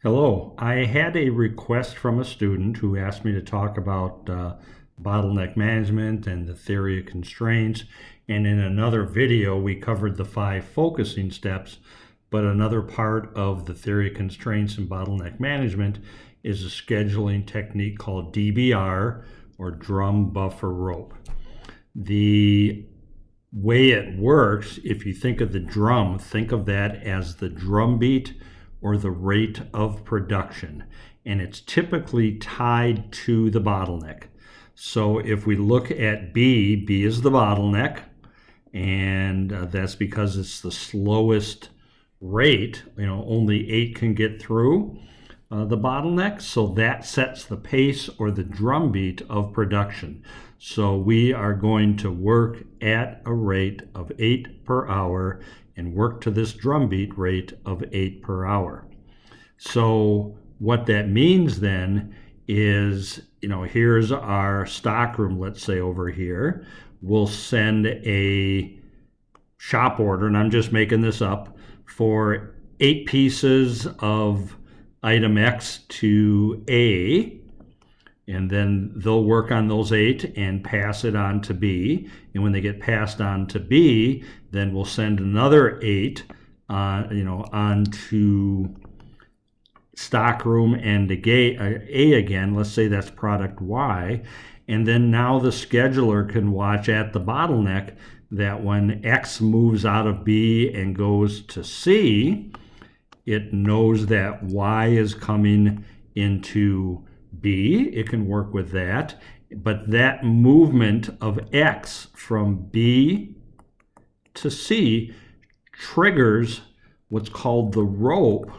Hello. I had a request from a student who asked me to talk about bottleneck management and the theory of constraints. And in another video, we covered the 5 focusing steps. But another part of the theory of constraints and bottleneck management is a scheduling technique called DBR, or drum buffer rope. The way it works, if you think of the drum, think of that as the drum beat or the rate of production, and it's typically tied to the bottleneck. So if we look at B is the bottleneck, and that's because it's the slowest rate. Only 8 can get through the bottleneck, so that sets the pace or the drum beat of production. So we are going to work at a rate of 8 per hour and work to this drum beat rate of 8 per hour. So what that means then is, here's our stockroom, let's say over here. We'll send a shop order, and I'm just making this up, for 8 pieces of item X to A, and then they'll work on those 8 and pass it on to B. And when they get passed on to B, then we'll send another 8 on to stockroom and A again. Let's say that's product Y. And then now the scheduler can watch at the bottleneck that when X moves out of B and goes to C, it knows that Y is coming into B. It can work with that. But that movement of X from B to C triggers what's called the rope.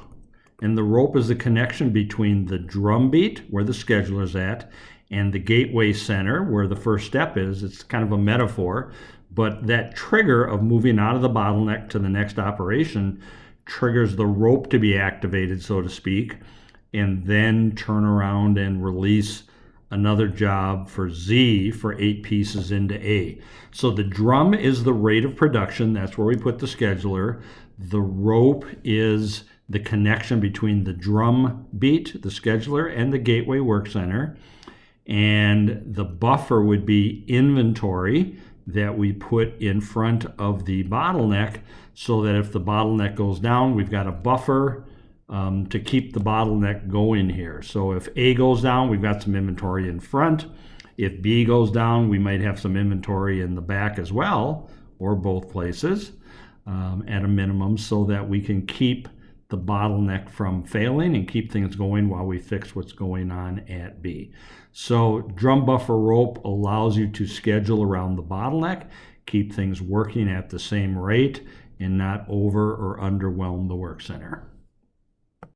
And the rope is the connection between the drum beat, where the scheduler's at, and the gateway center, where the first step is. It's kind of a metaphor. But that trigger of moving out of the bottleneck to the next operation triggers the rope to be activated, so to speak, and then turn around and release another job for Z for 8 pieces into A. So the drum is the rate of production. That's where we put the scheduler. The rope is the connection between the drum beat, the scheduler, and the gateway work center. And the buffer would be inventory that we put in front of the bottleneck, so that if the bottleneck goes down, we've got a buffer to keep the bottleneck going here. So if A goes down, we've got some inventory in front. If B goes down, we might have some inventory in the back as well, or both places at a minimum, so that we can keep the bottleneck from failing and keep things going while we fix what's going on at B. So drum buffer rope allows you to schedule around the bottleneck, keep things working at the same rate, and not over or underwhelm the work center.